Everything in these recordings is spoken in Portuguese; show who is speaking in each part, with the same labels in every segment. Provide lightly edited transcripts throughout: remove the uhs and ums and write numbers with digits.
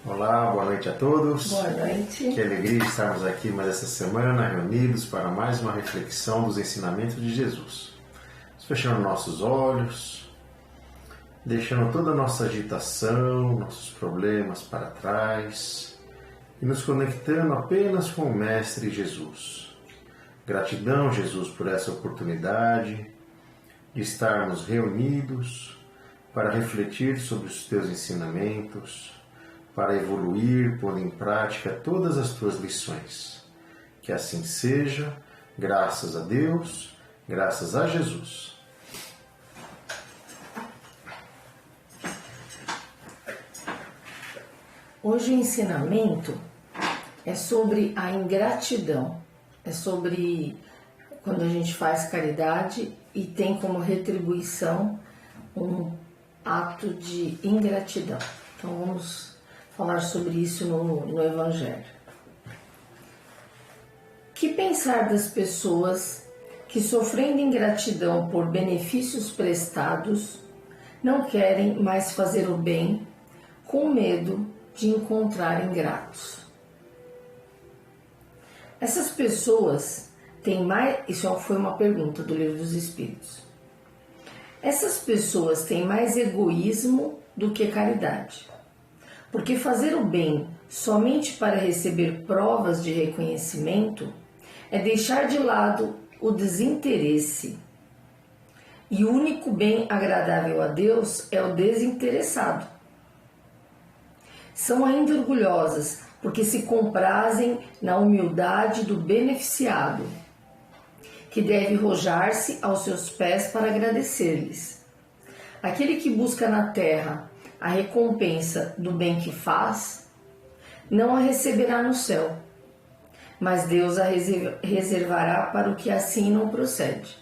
Speaker 1: Olá, boa noite a todos.
Speaker 2: Boa noite.
Speaker 1: Que alegria estarmos aqui mais essa semana, reunidos para mais uma reflexão dos ensinamentos de Jesus. Fechando nossos olhos, deixando toda a nossa agitação, nossos problemas para trás e nos conectando apenas com o Mestre Jesus. Gratidão, Jesus, por essa oportunidade de estarmos reunidos para refletir sobre os teus ensinamentos, para evoluir, pondo em prática todas as tuas lições. Que assim seja, graças a Deus, graças a Jesus.
Speaker 2: Hoje o ensinamento é sobre a ingratidão, é sobre quando a gente faz caridade e tem como retribuição um ato de ingratidão. Então vamos falar sobre isso no Evangelho. Que pensar das pessoas que, sofrendo ingratidão por benefícios prestados, não querem mais fazer o bem com medo de encontrar ingratos? Essas pessoas têm mais... Isso foi uma pergunta do Livro dos Espíritos. Essas pessoas têm mais egoísmo do que caridade. Porque fazer o bem somente para receber provas de reconhecimento é deixar de lado o desinteresse. E o único bem agradável a Deus é o desinteressado. São ainda orgulhosas porque se comprazem na humildade do beneficiado, que deve rojar-se aos seus pés para agradecer-lhes. Aquele que busca na terra a recompensa do bem que faz, não a receberá no céu, mas Deus a reservará para o que assim não procede.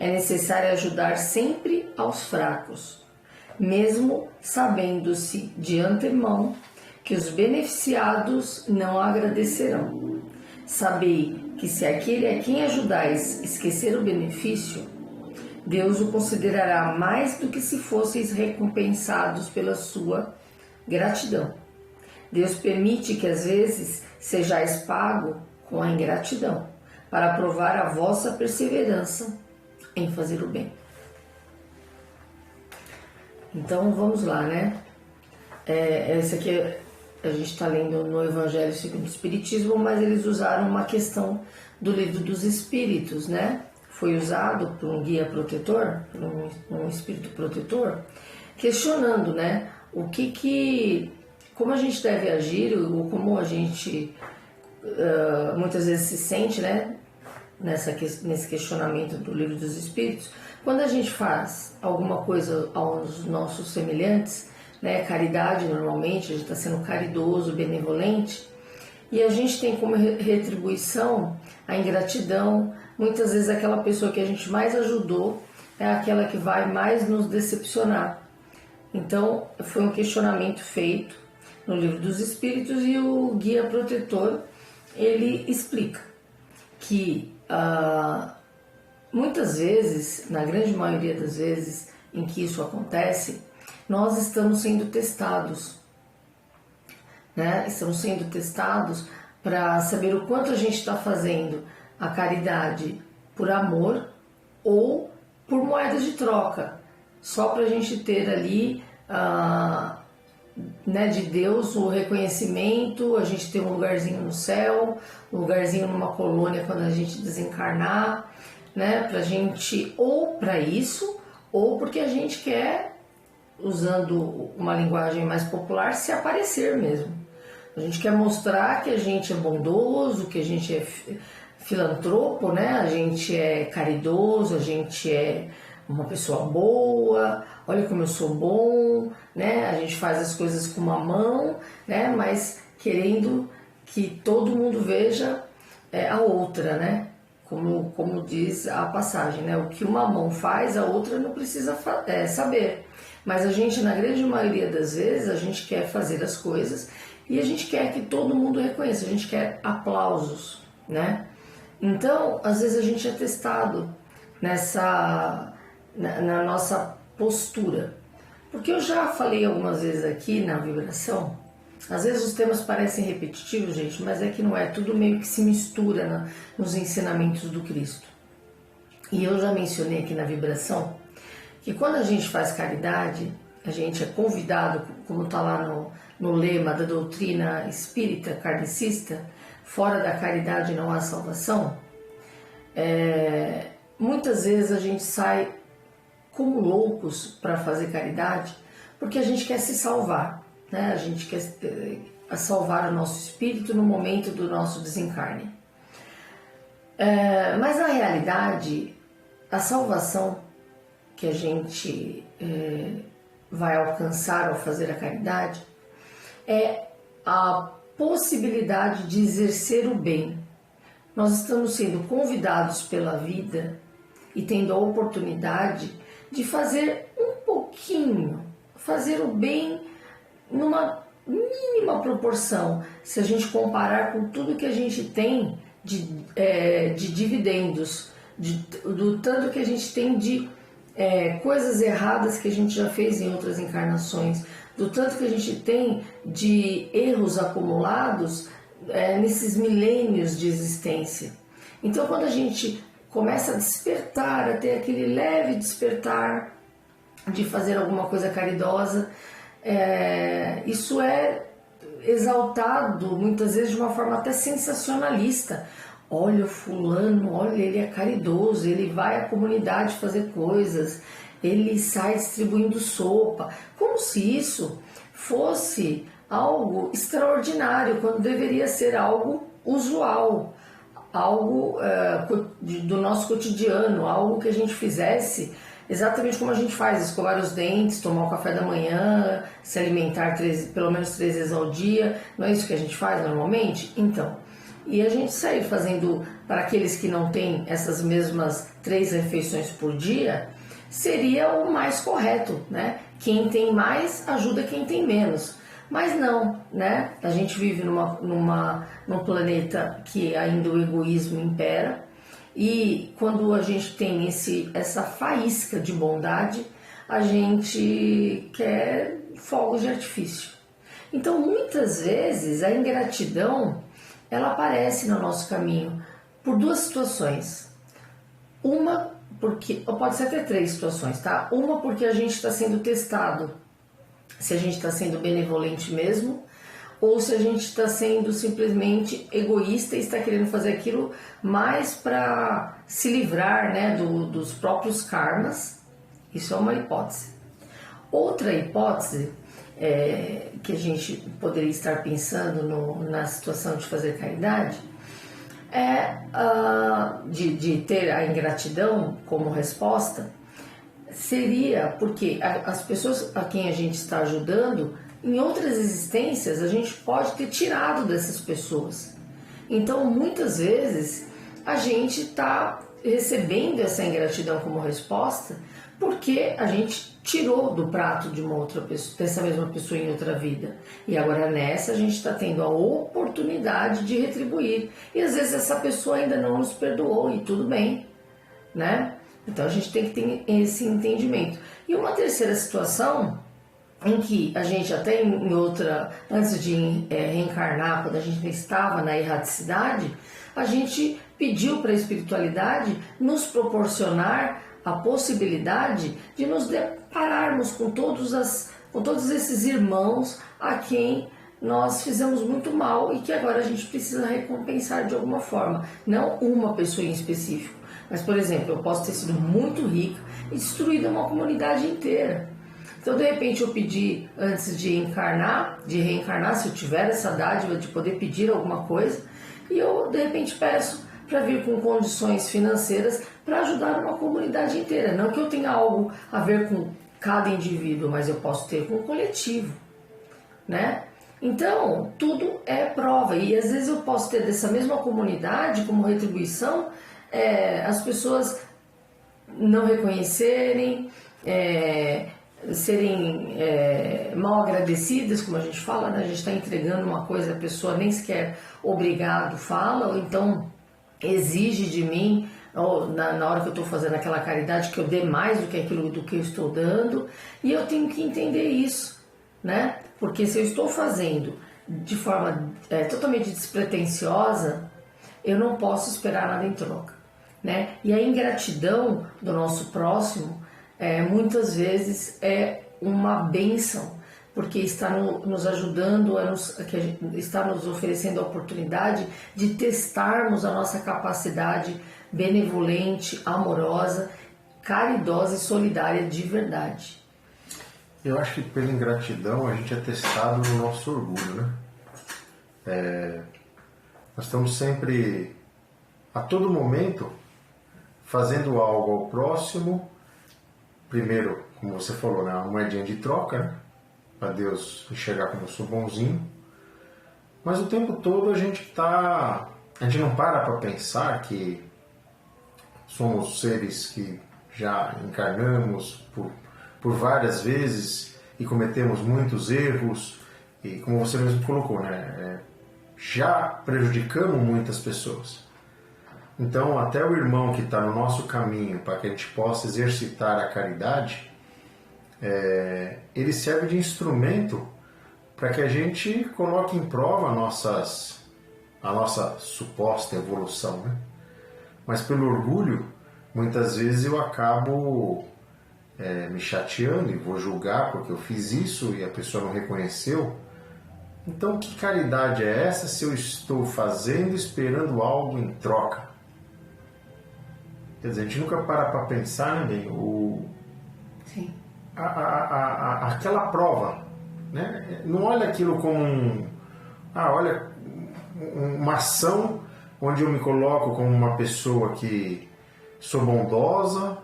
Speaker 2: É necessário ajudar sempre aos fracos, mesmo sabendo-se de antemão que os beneficiados não agradecerão. Sabei que se aquele a quem ajudais esquecer o benefício, Deus o considerará mais do que se fosseis recompensados pela sua gratidão. Deus permite que às vezes sejais pago com a ingratidão, para provar a vossa perseverança em fazer o bem. Então vamos lá, né? Esse aqui a gente está lendo no Evangelho segundo o Espiritismo, mas eles usaram uma questão do Livro dos Espíritos, né? Foi usado por um guia protetor, por um espírito protetor, questionando, né, como a gente deve agir, ou como a gente muitas vezes se sente, né, nesse questionamento do Livro dos Espíritos, quando a gente faz alguma coisa aos nossos semelhantes, né, caridade normalmente, a gente está sendo caridoso, benevolente, e a gente tem como retribuição a ingratidão. Muitas vezes aquela pessoa que a gente mais ajudou é aquela que vai mais nos decepcionar. Então, foi um questionamento feito no Livro dos Espíritos e o guia protetor, ele explica que muitas vezes, na grande maioria das vezes em que isso acontece, nós estamos sendo testados, né? Estamos sendo testados para saber o quanto a gente está fazendo a caridade por amor ou por moeda de troca, só para a gente ter ali, né, de Deus o reconhecimento, a gente ter um lugarzinho no céu, um lugarzinho numa colônia quando a gente desencarnar, né, pra gente, ou para isso, ou porque a gente quer, usando uma linguagem mais popular, se aparecer mesmo. A gente quer mostrar que a gente é bondoso, que a gente é filantropo, né? A gente é caridoso, a gente é uma pessoa boa, olha como eu sou bom, né? A gente faz as coisas com uma mão, né? Mas querendo que todo mundo veja a outra, né? Como diz a passagem, né? O que uma mão faz, a outra não precisa saber. Mas a gente, na grande maioria das vezes, a gente quer fazer as coisas e a gente quer que todo mundo reconheça, a gente quer aplausos, né? Então, às vezes a gente é testado na nossa postura. Porque eu já falei algumas vezes aqui na vibração Às vezes os temas parecem repetitivos, gente, mas é que não é, tudo meio que se mistura nos ensinamentos do Cristo. E eu já mencionei aqui na vibração que quando a gente faz caridade, a gente é convidado, como está lá no lema da doutrina espírita kardecista, fora da caridade não há salvação. Muitas vezes a gente sai como loucos para fazer caridade porque a gente quer se salvar, né? A gente quer salvar o nosso espírito no momento do nosso desencarne. Mas na realidade, a salvação que a gente vai alcançar ao fazer a caridade é a possibilidade de exercer o bem. Nós estamos sendo convidados pela vida e tendo a oportunidade de fazer um pouquinho, fazer o bem numa mínima proporção, se a gente comparar com tudo que a gente tem de dividendos, do tanto que a gente tem de coisas erradas que a gente já fez em outras encarnações, do tanto que a gente tem de erros acumulados nesses milênios de existência. Então, quando a gente começa a despertar, a ter aquele leve despertar de fazer alguma coisa caridosa, isso é exaltado muitas vezes de uma forma até sensacionalista. Olha o fulano, olha, ele é caridoso, ele vai à comunidade fazer coisas, ele sai distribuindo sopa, como se isso fosse algo extraordinário, quando deveria ser algo usual, algo do nosso cotidiano, algo que a gente fizesse exatamente como a gente faz, escovar os dentes, tomar o café da manhã, se alimentar pelo menos 3 vezes ao dia, não é isso que a gente faz normalmente? Então, e a gente sair fazendo, para aqueles que não têm essas mesmas 3 refeições por dia, seria o mais correto, né? Quem tem mais ajuda quem tem menos. Mas não, né? A gente vive num planeta que ainda o egoísmo impera, e quando a gente tem essa faísca de bondade, a gente quer fogos de artifício. Então, muitas vezes, a ingratidão, ela aparece no nosso caminho por 2 situações. Uma, pode ser até 3 situações, tá? Uma, porque a gente está sendo testado, se a gente está sendo benevolente mesmo, ou se a gente está sendo simplesmente egoísta e está querendo fazer aquilo mais para se livrar, né, dos próprios karmas. Isso é uma hipótese. Outra hipótese que a gente poderia estar pensando na situação de fazer caridade de ter a ingratidão como resposta, seria porque as pessoas a quem a gente está ajudando, em outras existências, a gente pode ter tirado dessas pessoas. Então, muitas vezes, a gente está recebendo essa ingratidão como resposta porque a gente tirou do prato de uma outra pessoa, dessa mesma pessoa em outra vida. E agora nessa a gente está tendo a oportunidade de retribuir. E às vezes essa pessoa ainda não nos perdoou e tudo bem, né? Então a gente tem que ter esse entendimento. E uma terceira situação em que a gente até em outra, antes de reencarnar, quando a gente estava na erraticidade, a gente pediu para a espiritualidade nos proporcionar a possibilidade de nos depararmos com todos esses irmãos a quem nós fizemos muito mal e que agora a gente precisa recompensar de alguma forma. Não uma pessoa em específico, mas, por exemplo, eu posso ter sido muito rica e destruído uma comunidade inteira. Então, de repente, eu pedi antes de reencarnar, se eu tiver essa dádiva de poder pedir alguma coisa, e eu, de repente, peço para vir com condições financeiras para ajudar uma comunidade inteira. Não que eu tenha algo a ver com cada indivíduo, mas eu posso ter com o coletivo, né? Então, tudo é prova. E às vezes eu posso ter dessa mesma comunidade como retribuição as pessoas não reconhecerem, serem mal agradecidas, como a gente fala, né? A gente está entregando uma coisa, a pessoa nem sequer obrigado fala, ou então exige de mim, ou na hora que eu estou fazendo aquela caridade, que eu dê mais do que aquilo do que eu estou dando, e eu tenho que entender isso, né? Porque se eu estou fazendo de forma totalmente despretensiosa, eu não posso esperar nada em troca, né? E a ingratidão do nosso próximo muitas vezes é uma bênção, porque está nos ajudando, está nos oferecendo a oportunidade de testarmos a nossa capacidade benevolente, amorosa, caridosa e solidária de verdade.
Speaker 1: Eu acho que pela ingratidão a gente é testado no nosso orgulho, né? Nós estamos sempre, a todo momento, fazendo algo ao próximo. Primeiro, como você falou, né, uma moedinha de troca, né, para Deus enxergar como eu sou bonzinho. Mas o tempo todo a gente não para pensar que somos seres que já encarnamos por várias vezes e cometemos muitos erros e, como você mesmo colocou, né, já prejudicamos muitas pessoas. Então, até o irmão que está no nosso caminho, para que a gente possa exercitar a caridade, ele serve de instrumento para que a gente coloque em prova a nossa suposta evolução, né? Mas pelo orgulho, muitas vezes eu acabo me chateando e vou julgar porque eu fiz isso e a pessoa não reconheceu. Então, que caridade é essa se eu estou fazendo esperando algo em troca? Quer dizer, a gente nunca para pensar, né, bem,
Speaker 2: Sim.
Speaker 1: Aquela prova, né? Não olha aquilo como olha, uma ação onde eu me coloco como uma pessoa que sou bondosa,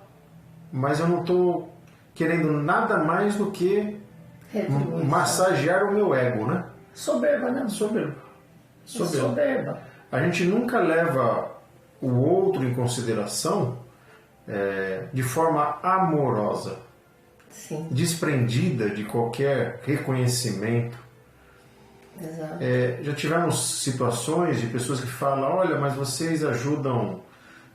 Speaker 1: mas eu não estou querendo nada mais do que massagear o meu ego, né?
Speaker 2: Soberba, não?
Speaker 1: Soberba. A gente nunca leva o outro em consideração de forma amorosa.
Speaker 2: Sim.
Speaker 1: Desprendida de qualquer reconhecimento.
Speaker 2: Exato.
Speaker 1: Já tivemos situações de pessoas que falam, olha, mas vocês ajudam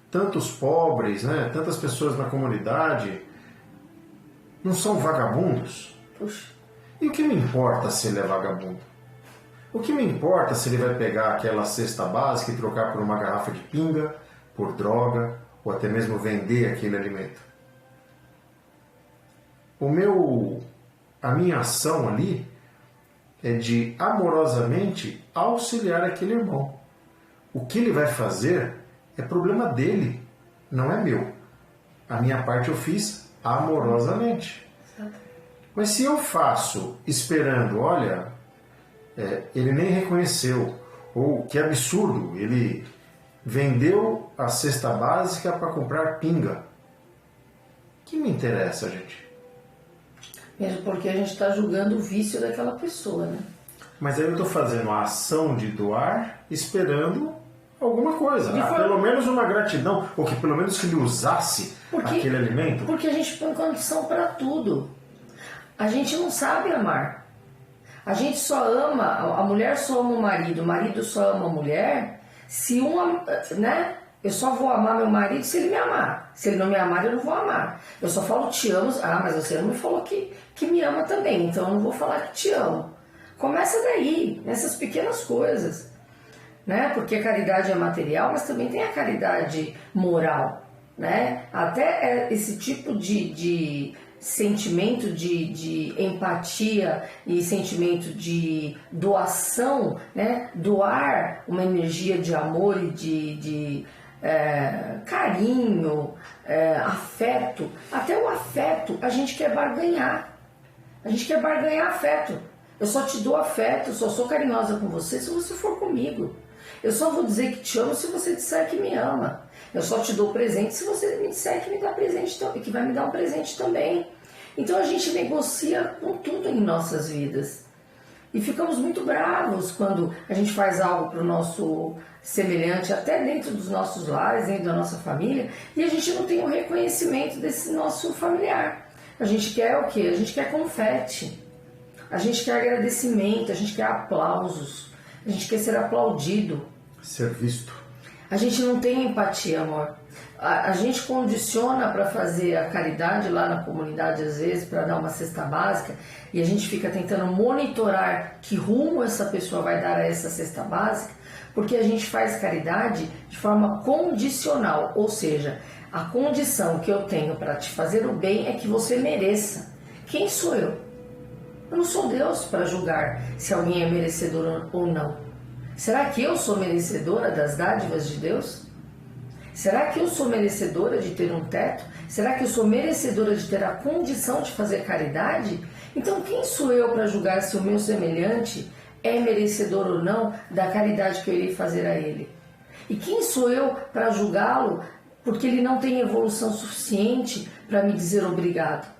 Speaker 1: tantos pobres, né? Tantas pessoas na comunidade, não são vagabundos?
Speaker 2: Puxa.
Speaker 1: E o que me importa se ele é vagabundo? O que me importa se ele vai pegar aquela cesta básica e trocar por uma garrafa de pinga, por droga, ou até mesmo vender aquele alimento? A minha ação ali é de amorosamente auxiliar aquele irmão. O que ele vai fazer é problema dele, não é meu. A minha parte eu fiz amorosamente. Mas se eu faço esperando, olha, ele nem reconheceu, ou que absurdo, ele vendeu a cesta básica para comprar pinga. O que me interessa, gente?
Speaker 2: Mesmo porque a gente está julgando o vício daquela pessoa, né?
Speaker 1: Mas aí eu estou fazendo a ação de doar esperando alguma coisa, pelo menos uma gratidão, ou que pelo menos que ele usasse aquele alimento.
Speaker 2: Porque a gente põe condição para tudo. A gente não sabe amar. A gente só ama, a mulher só ama o marido só ama a mulher, se né? Eu só vou amar meu marido se ele me amar. Se ele não me amar, eu não vou amar. Eu só falo te amo. Mas você não me falou que me ama também, então eu não vou falar que te amo. Começa daí, nessas pequenas coisas. Né? Porque a caridade é material, mas também tem a caridade moral. Né? Até esse tipo de sentimento de empatia e sentimento de doação, né? Doar uma energia de amor e de carinho, afeto. Até o afeto a gente quer barganhar. A gente quer barganhar afeto. Eu só te dou afeto, eu só sou carinhosa com você se você for comigo. Eu só vou dizer que te amo se você disser que me ama. Eu só te dou presente se você me disser que me dá presente, que vai me dar um presente também. Então a gente negocia com tudo em nossas vidas. E ficamos muito bravos quando a gente faz algo para o nosso semelhante, até dentro dos nossos lares, dentro da nossa família, e a gente não tem o reconhecimento desse nosso familiar. A gente quer o quê? A gente quer confete. A gente quer agradecimento, a gente quer aplausos. A gente quer ser aplaudido.
Speaker 1: Ser visto.
Speaker 2: A gente não tem empatia, amor. A gente condiciona para fazer a caridade lá na comunidade, às vezes, para dar uma cesta básica, e a gente fica tentando monitorar que rumo essa pessoa vai dar a essa cesta básica, porque a gente faz caridade de forma condicional, ou seja, a condição que eu tenho para te fazer o bem é que você mereça. Quem sou eu? Eu não sou Deus para julgar se alguém é merecedor ou não. Será que eu sou merecedora das dádivas de Deus? Será que eu sou merecedora de ter um teto? Será que eu sou merecedora de ter a condição de fazer caridade? Então quem sou eu para julgar se o meu semelhante é merecedor ou não da caridade que eu irei fazer a ele? E quem sou eu para julgá-lo porque ele não tem evolução suficiente para me dizer obrigado?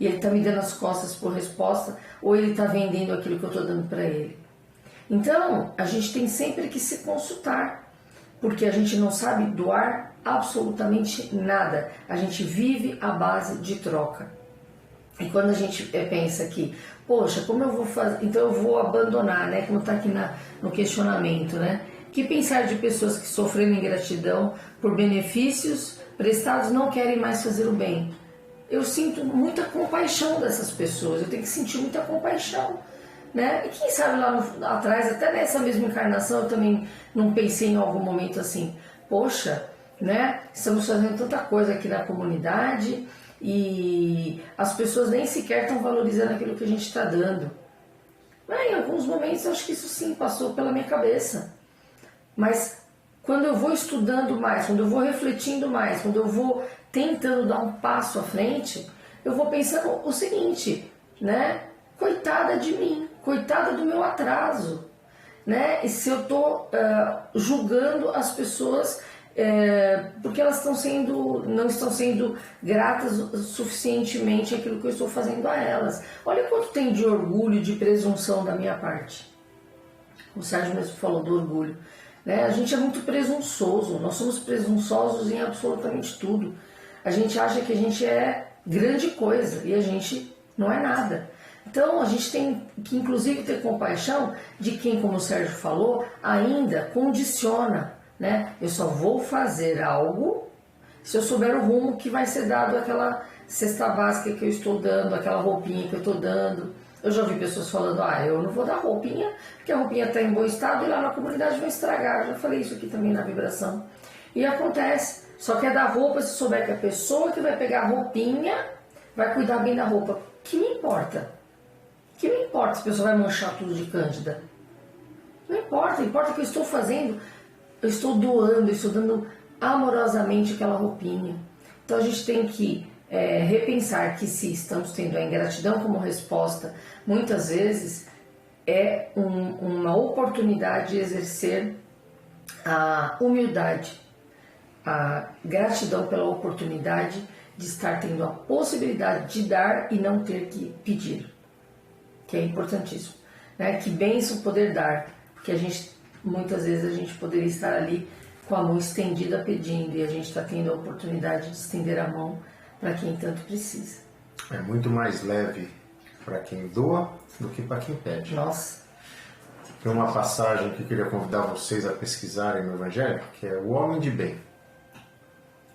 Speaker 2: E ele está me dando as costas por resposta, ou ele está vendendo aquilo que eu estou dando para ele? Então, a gente tem sempre que se consultar, porque a gente não sabe doar absolutamente nada. A gente vive à base de troca. E quando a gente pensa que, poxa, como eu vou fazer? Então eu vou abandonar, né? Como está aqui no questionamento, né? Que pensar de pessoas que sofreram ingratidão por benefícios prestados não querem mais fazer o bem? Eu sinto muita compaixão dessas pessoas, eu tenho que sentir muita compaixão, né? E quem sabe lá atrás, até nessa mesma encarnação, eu também não pensei em algum momento assim, poxa, né? Estamos fazendo tanta coisa aqui na comunidade e as pessoas nem sequer estão valorizando aquilo que a gente está dando. Mas, em alguns momentos, eu acho que isso sim passou pela minha cabeça. Mas quando eu vou estudando mais, quando eu vou refletindo mais, quando eu vou tentando dar um passo à frente, eu vou pensando o seguinte, né? Coitada de mim, coitada do meu atraso, né? E se eu estou julgando as pessoas porque elas não estão sendo gratas suficientemente àquilo que eu estou fazendo a elas. Olha quanto tem de orgulho, de presunção da minha parte. O Sérgio mesmo falou do orgulho. Né? A gente é muito presunçoso, nós somos presunçosos em absolutamente tudo. A gente acha que a gente é grande coisa e a gente não é nada. Então a gente tem que inclusive ter compaixão de quem, como o Sérgio falou, ainda condiciona, né? Eu só vou fazer algo se eu souber o rumo que vai ser dado àquela cesta básica que eu estou dando, aquela roupinha que eu estou dando. Eu já ouvi pessoas falando, eu não vou dar roupinha, porque a roupinha está em bom estado e lá na comunidade vai estragar. Já falei isso aqui também na vibração. E acontece, só quer dar roupa se souber que a pessoa que vai pegar a roupinha vai cuidar bem da roupa. Que me importa? Que me importa se a pessoa vai manchar tudo de cândida? Não importa, importa que eu estou fazendo, eu estou doando, eu estou dando amorosamente aquela roupinha. Então a gente tem que repensar que se estamos tendo a ingratidão como resposta, muitas vezes é uma oportunidade de exercer a humildade, a gratidão pela oportunidade de estar tendo a possibilidade de dar e não ter que pedir, que é importantíssimo, né? Que bênção poder dar, porque muitas vezes a gente poderia estar ali com a mão estendida pedindo e a gente está tendo a oportunidade de estender a mão para quem tanto precisa.
Speaker 1: É muito mais leve para quem doa do que para quem pede.
Speaker 2: Nossa!
Speaker 1: Tem uma passagem que eu queria convidar vocês a pesquisarem no Evangelho, que é o homem de bem.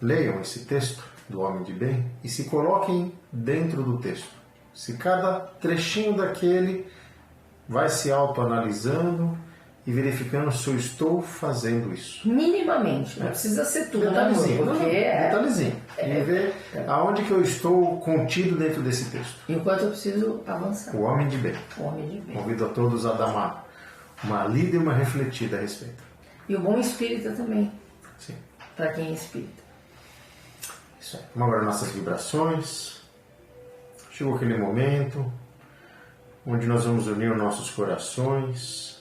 Speaker 1: Leiam esse texto do homem de bem e se coloquem dentro do texto. Se cada trechinho daquele vai se autoanalisando e verificando se eu estou fazendo isso.
Speaker 2: Minimamente, não precisa ser tudo,
Speaker 1: detalhezinho,
Speaker 2: porque
Speaker 1: detalhezinho. E ver aonde que eu estou contido dentro desse texto.
Speaker 2: Enquanto eu preciso avançar.
Speaker 1: O homem de bem.
Speaker 2: O homem de bem.
Speaker 1: Convido a todos a dar uma lida e uma refletida a respeito.
Speaker 2: E o bom espírita também.
Speaker 1: Sim.
Speaker 2: Para quem é espírita.
Speaker 1: Isso aí. Vamos agora nossas vibrações. Chegou aquele momento onde nós vamos unir os nossos corações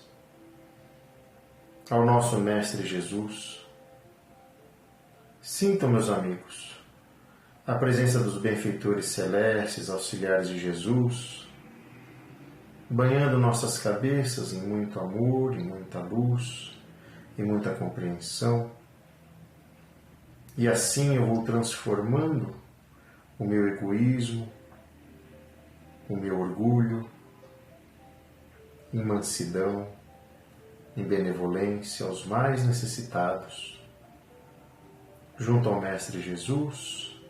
Speaker 1: ao nosso Mestre Jesus. Sintam, meus amigos, a presença dos benfeitores celestes, auxiliares de Jesus, banhando nossas cabeças em muito amor, em muita luz, em muita compreensão. E assim eu vou transformando o meu egoísmo, o meu orgulho, em mansidão, em benevolência aos mais necessitados, junto ao Mestre Jesus.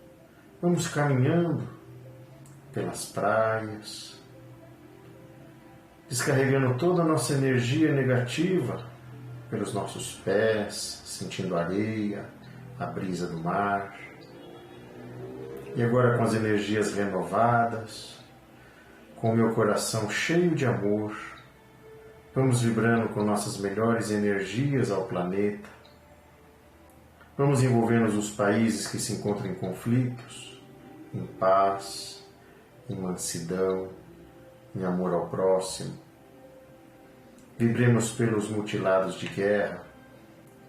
Speaker 1: Vamos caminhando pelas praias, descarregando toda a nossa energia negativa pelos nossos pés, sentindo a areia, a brisa do mar. E agora, com as energias renovadas, com o meu coração cheio de amor, vamos vibrando com nossas melhores energias ao planeta. Vamos envolvendo os países que se encontram em conflitos, em paz, em mansidão, em amor ao próximo. Vibremos pelos mutilados de guerra,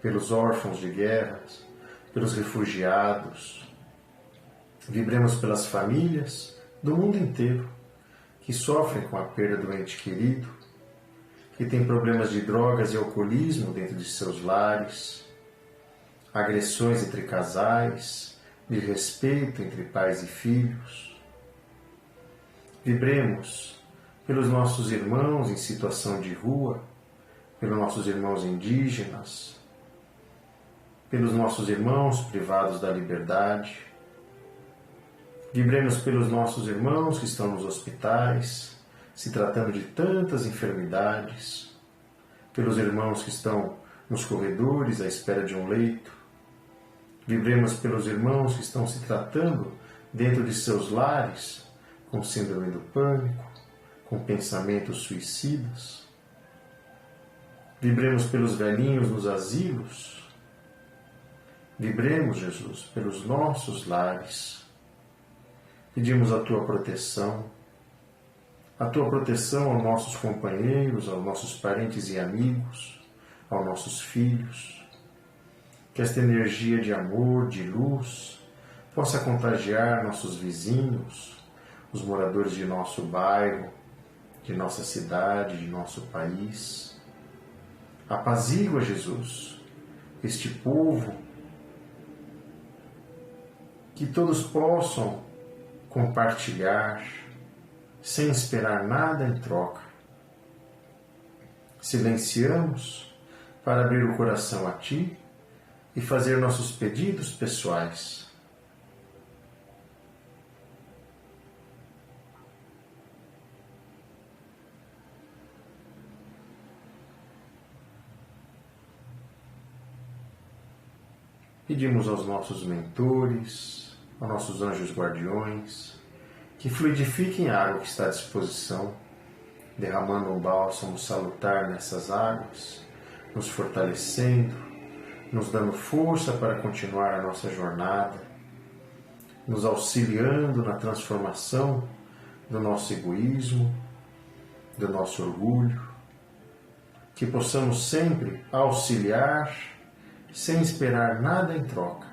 Speaker 1: pelos órfãos de guerras, pelos refugiados. Vibremos pelas famílias do mundo inteiro que sofrem com a perda do ente querido, que têm problemas de drogas e alcoolismo dentro de seus lares, agressões entre casais, desrespeito entre pais e filhos. Vibremos pelos nossos irmãos em situação de rua, pelos nossos irmãos indígenas, pelos nossos irmãos privados da liberdade. Vibremos pelos nossos irmãos que estão nos hospitais, se tratando de tantas enfermidades, pelos irmãos que estão nos corredores à espera de um leito. Vibremos pelos irmãos que estão se tratando dentro de seus lares com síndrome do pânico, com pensamentos suicidas. Vibremos pelos velhinhos nos asilos. Vibremos, Jesus, pelos nossos lares. Pedimos a Tua proteção aos nossos companheiros, aos nossos parentes e amigos, aos nossos filhos. Que esta energia de amor, de luz, possa contagiar nossos vizinhos, os moradores de nosso bairro, de nossa cidade, de nosso país. Apazigua, Jesus, este povo, que todos possam compartilhar, sem esperar nada em troca. Silenciamos para abrir o coração a Ti e fazer nossos pedidos pessoais. Pedimos aos nossos mentores, aos nossos anjos guardiões, que fluidifiquem a água que está à disposição, derramando um bálsamo salutar nessas águas, nos fortalecendo, nos dando força para continuar a nossa jornada, nos auxiliando na transformação do nosso egoísmo, do nosso orgulho, que possamos sempre auxiliar sem esperar nada em troca,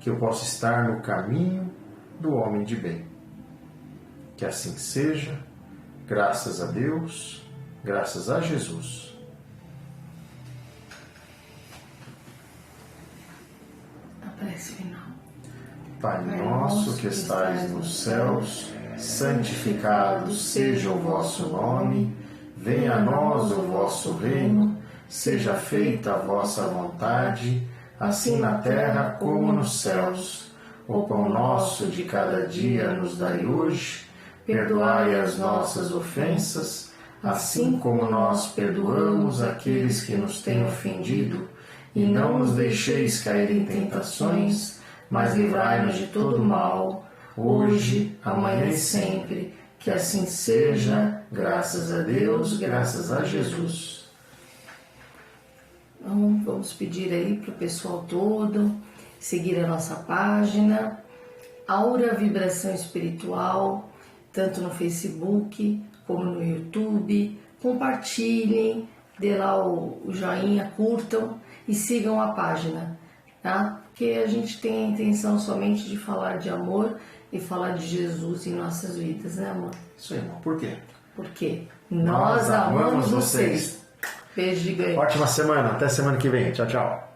Speaker 1: que eu possa estar no caminho do homem de bem. Que assim seja, graças a Deus, graças a Jesus.
Speaker 2: A prece final.
Speaker 1: Pai nosso que estais nos céus, santificado seja o vosso nome, venha a nós o vosso reino, seja feita a vossa vontade, assim na terra como nos céus. O pão nosso de cada dia nos dai hoje, perdoai as nossas ofensas, assim como nós perdoamos aqueles que nos têm ofendido, e não nos deixeis cair em tentações, mas livrai-nos de todo mal, hoje, amanhã e sempre. Que assim seja, graças a Deus, graças a Jesus. Então, vamos pedir aí para o pessoal todo seguir a nossa página, Aura Vibração Espiritual, tanto no Facebook como no YouTube. Compartilhem, dê lá o joinha, curtam e sigam a página, tá? Porque a gente tem a intenção somente de falar de amor e falar de Jesus em nossas vidas, né, amor? Isso aí, irmão. Por quê?
Speaker 2: Porque nós amamos vocês. Beijo gigante.
Speaker 1: Ótima semana. Até semana que vem. Tchau, tchau.